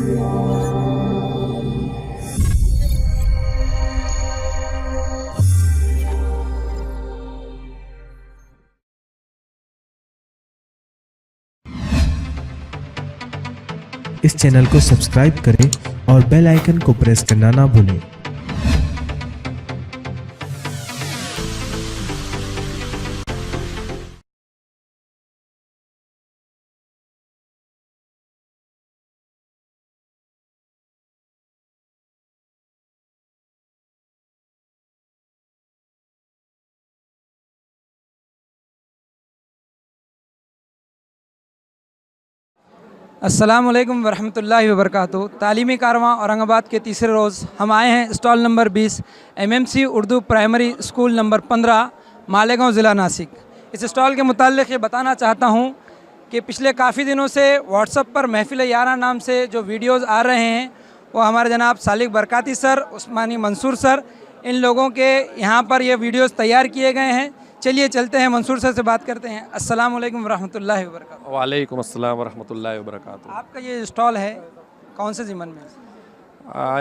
इस चैनल को सब्सक्राइब करें और बेल आइकन को प्रेस करना ना भूलें। अस्सलामुअलैकुम वरहमतुल्लाहि वबरकातुहू। तालीमी कारवां औरंगाबाद के तीसरे रोज़ हम आए हैं stall number 20 MMC Urdu primary school number 15 Malegaon ज़िला नासिक। इस स्टॉल के मुताल्लिक़ ये बताना चाहता हूँ कि पिछले काफ़ी दिनों से व्हाट्सएप पर महफिल यारा नाम से जो वीडियोज़ आ रहे हैं वो हमारे जनाब सालिक बरकाती सर, उस्मानी मंसूर सर, इन लोगों के यहाँ पर ये वीडियोज़ तैयार किए गए हैं। चलिए चलते हैं, मंसूर सर से बात करते हैं। अस्सलाम वालेकुम वरहमतुल्लाहि वबरकातुहू। वालेकुम अस्सलाम वरहमतुल्लाहि वबरकातुहू। आपका ये स्टॉल है कौन से ज़िमन में?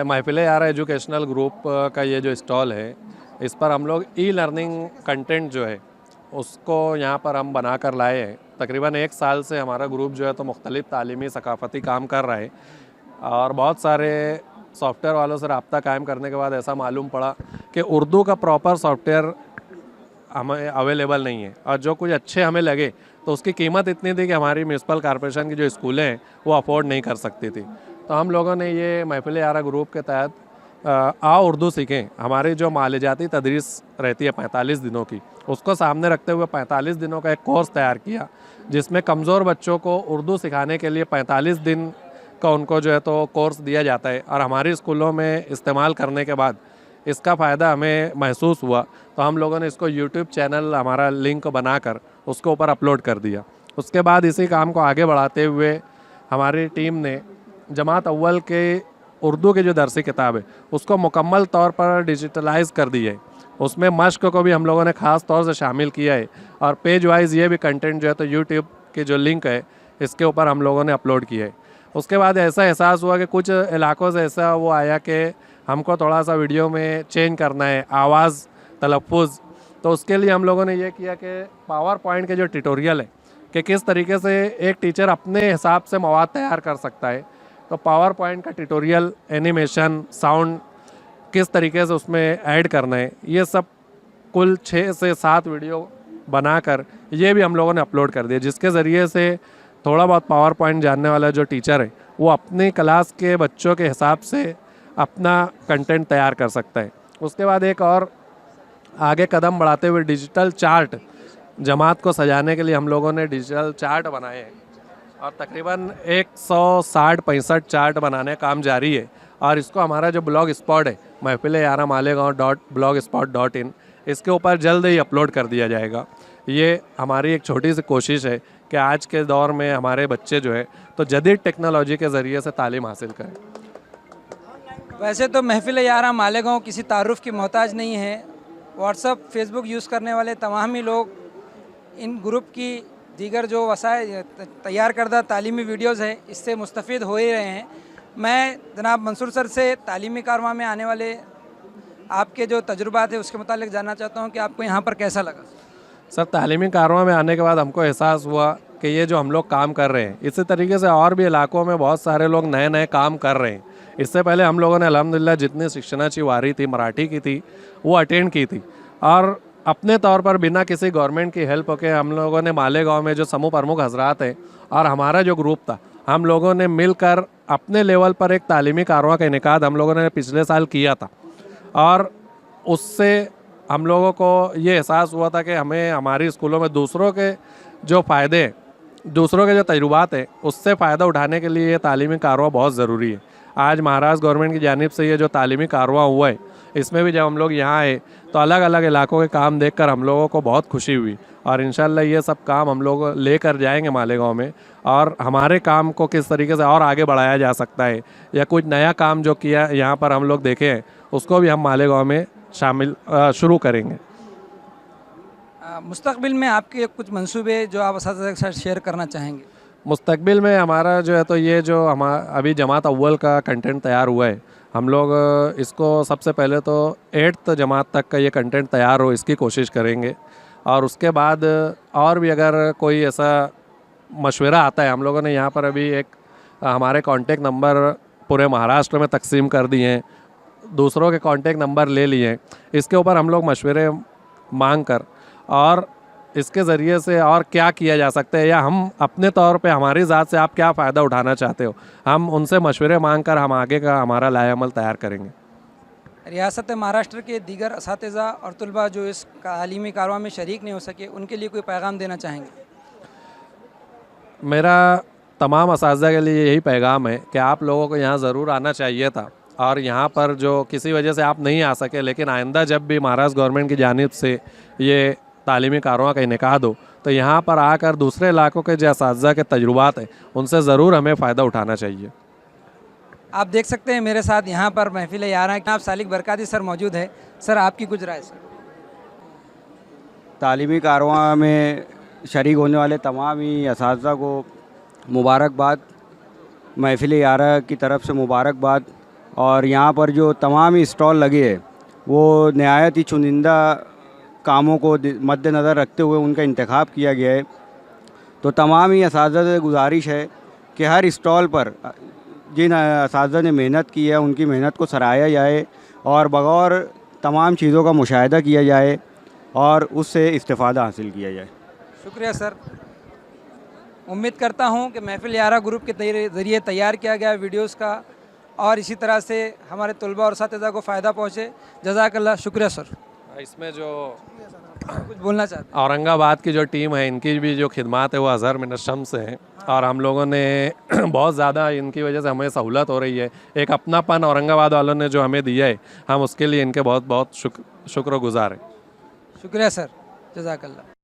महफिल यारा एजुकेशनल ग्रुप का ये जो स्टॉल है, इस पर हम लोग ई लर्निंग कंटेंट जो है उसको यहाँ पर हम बना कर लाए हैं। तकरीबन 1 साल से हमारा ग्रुप जो है तो मुख्तलिफ़ तालीमी सकाफ़ती काम कर रहा है और बहुत सारे सॉफ्टवेयर वालों से रब्ता कायम करने के बाद ऐसा मालूम पड़ा कि उर्दू का प्रॉपर सॉफ्टवेयर हमें अवेलेबल नहीं है और जो कुछ अच्छे हमें लगे तो उसकी कीमत इतनी थी कि हमारी म्यूनसिपल कॉरपोरेशन की जो स्कूलें हैं वो अफोर्ड नहीं कर सकती थी। तो हम लोगों ने ये महफिल यारा ग्रुप के तहत आओ उर्दू सीखें, हमारी जो मालिजाती तदरीस रहती है 45 दिनों की, उसको सामने रखते हुए 45 दिनों का एक कोर्स तैयार किया जिसमें कमज़ोर बच्चों को उर्दू सिखाने के लिए 45 दिन का उनको जो है तो कोर्स दिया जाता है और हमारे स्कूलों में इस्तेमाल करने के बाद इसका फ़ायदा हमें महसूस हुआ। तो हम लोगों ने इसको यूट्यूब चैनल हमारा लिंक बनाकर उसके ऊपर अपलोड कर दिया। उसके बाद इसी काम को आगे बढ़ाते हुए हमारी टीम ने जमात अव्वल के उर्दू की जो दरसी किताब है उसको मुकम्मल तौर पर डिजिटलाइज़ कर दी है। उसमें मश्क को भी हम लोगों ने ख़ास तौर से शामिल किया है और पेज वाइज ये भी कंटेंट जो है तो यूट्यूब की जो लिंक है इसके ऊपर हम लोगों ने अपलोड किया है। उसके बाद ऐसा एहसास हुआ कि कुछ इलाकों से ऐसा वो आया कि हमको थोड़ा सा वीडियो में चेंज करना है, आवाज़, तलफ़ुज़। तो उसके लिए हम लोगों ने ये किया कि पावर पॉइंट के जो ट्यूटोरियल है कि किस तरीके से एक टीचर अपने हिसाब से मवाद तैयार कर सकता है, तो पावर पॉइंट का ट्यूटोरियल, एनिमेशन, साउंड किस तरीके से उसमें ऐड करना है, ये सब कुल 6 से 7 वीडियो बनाकर ये भी हम लोगों ने अपलोड कर दिया, जिसके ज़रिए से थोड़ा बहुत पावर पॉइंट जानने वाला जो टीचर है वो अपनी क्लास के बच्चों के हिसाब से अपना कंटेंट तैयार कर सकता है। उसके बाद एक और आगे कदम बढ़ाते हुए डिजिटल चार्ट, जमात को सजाने के लिए हम लोगों ने डिजिटल चार्ट बनाए हैं और तकरीबन 160-65 चार्ट बनाने का काम जारी है और इसको हमारा जो ब्लॉग स्पॉट है mahfil-e-ara-malegaon.blogspot.in, इसके ऊपर जल्द ही अपलोड कर दिया जाएगा। ये हमारी एक छोटी सी कोशिश है कि आज के दौर में हमारे बच्चे जो है तो जदीद टेक्नोलॉजी के ज़रिए से तालीम हासिल करें। वैसे तो महफिल यारा मालेगांव किसी तारुफ की मोहताज नहीं है। व्हाट्सअप, फेसबुक यूज़ करने वाले तमाम ही लोग इन ग्रुप की दीगर जो वसाइल तैयार करदा तालीमी वीडियोज़ है इससे मुस्तफ़ीद हो ही रहे हैं। मैं जनाब मंसूर सर से तालीमी कारवां में आने वाले आपके जो तजुर्बात है उसके मुतालिक जानना चाहता हूँ कि आपको यहाँ पर कैसा लगा? सर, तालीमी कारवां में आने के बाद हमको एहसास हुआ कि ये जो हम लोग काम कर रहे हैं इसी तरीके से और भी इलाकों में बहुत सारे लोग नए नए काम कर रहे हैं। इससे पहले हम लोगों ने अल्हम्दुलिल्लाह जितनी शिक्षणाची वारी थी मराठी की थी वो अटेंड की थी और अपने तौर पर बिना किसी गवर्नमेंट की हेल्प के हम लोगों ने मालेगांव में जो समूह प्रमुख हजरात हैं और हमारा जो ग्रुप था, हम लोगों ने मिलकर अपने लेवल पर एक तालीमी कारवां का इनेकाद हम लोगों ने पिछले साल किया था और उससे हम लोगों को ये एहसास हुआ था कि हमें हमारी स्कूलों में दूसरों के जो फ़ायदे हैं, दूसरों के जो तजुर्बात हैं उससे फ़ायदा उठाने के लिए ये तालीमी कारवां बहुत ज़रूरी है। आज महाराष्ट्र गवर्नमेंट की जानिब से ये जो तालीमी कारवां हुआ है इसमें भी जब हम लोग यहाँ आए तो अलग अलग इलाकों के काम देखकर हम लोगों को बहुत खुशी हुई और इंशाल्लाह ये सब काम हम लोग लेकर जाएंगे मालेगांव में और हमारे काम को किस तरीके से और आगे बढ़ाया जा सकता है या कुछ नया काम जो किया यहाँ पर हम लोग देखे हैं उसको भी हम मालेगांव में शामिल शुरू करेंगे। मुस्तक़बिल में आपके कुछ मंसूबे जो आप असातिज़ा के साथ शेयर करना चाहेंगे? मुस्तकबिल में हमारा जो है तो ये जो अभी जमात अव्वल का कंटेंट तैयार हुआ है, हम लोग इसको सबसे पहले तो 8th जमात तक का ये कंटेंट तैयार हो इसकी कोशिश करेंगे। और उसके बाद और भी अगर कोई ऐसा मशवरा आता है, हम लोगों ने यहाँ पर अभी एक हमारे कांटेक्ट नंबर पूरे महाराष्ट्र में तकसीम कर दिए हैं, दूसरों के कांटेक्ट नंबर ले लिए हैं। इसके ऊपर हम लोग मशवरे मांग कर और इसके ज़रिए से और क्या किया जा सकता है, या हम अपने तौर पे हमारी ज़ात से आप क्या फ़ायदा उठाना चाहते हो, हम उनसे मशवरे मांग कर हम आगे का हमारा लाएअमल तैयार करेंगे। रियासत महाराष्ट्र के दीगर असातिज़ा और तलबा जो इस तालीमी कारवां में शरीक नहीं हो सके, उनके लिए कोई पैगाम देना चाहेंगे? मेरा तमाम असातिज़ा के लिए यही पैगाम है कि आप लोगों को यहाँ ज़रूर आना चाहिए था, और यहाँ पर जो किसी वजह से आप नहीं आ सके, लेकिन आइंदा जब भी महाराष्ट्र गवर्नमेंट की जानिब से ये तालीमी कारवां का इनेकाद हो तो यहाँ पर आकर दूसरे इलाकों के जो असातिज़ा के तजुर्बात हैं उनसे ज़रूर हमें फ़ायदा उठाना चाहिए। आप देख सकते हैं मेरे साथ यहाँ पर महफिल यारा आप सालिक बरकाती सर मौजूद है। सर, आपकी कुछ राय सर? तालीमी कारवां में शरीक होने वाले तमाम ही असातिज़ा को मुबारकबाद, महफिल यारा की तरफ से मुबारकबाद। और यहाँ पर जो तमाम ही स्टॉल लगे हैं वो नहायत ही चुनिंदा कामों को मद्देनज़र रखते हुए उनका इंतखाब किया गया है। तो तमाम ही असातिज़ा से गुजारिश है कि हर स्टॉल पर जिन असातिज़ा ने मेहनत की है उनकी मेहनत को सराहा जाए और बगौर तमाम चीज़ों का मुशाहिदा किया जाए और उससे इस्तेफ़ादा हासिल किया जाए। शुक्रिया सर। उम्मीद करता हूँ कि महफिल यारा ग्रुप के ज़रिए तैयार किया गया वीडियोज़ का और इसी तरह से हमारे तलबा और असातिज़ा को फ़ायदा पहुँचे। जज़ाकल्लाह। शुक्रिया सर। इसमें जो कुछ बोलना चाहते हैं? औरंगाबाद की जो टीम है इनकी भी जो खिदमात है वो अज़हर मिन अश-शम्स है, और हम लोगों ने बहुत ज़्यादा इनकी वजह से हमें सहूलत हो रही है। एक अपनापन औरंगाबाद वालों ने जो हमें दिया है, हम उसके लिए इनके बहुत बहुत शुक्रगुज़ार हैं। शुक्रिया सर। जज़ाकल्लाह।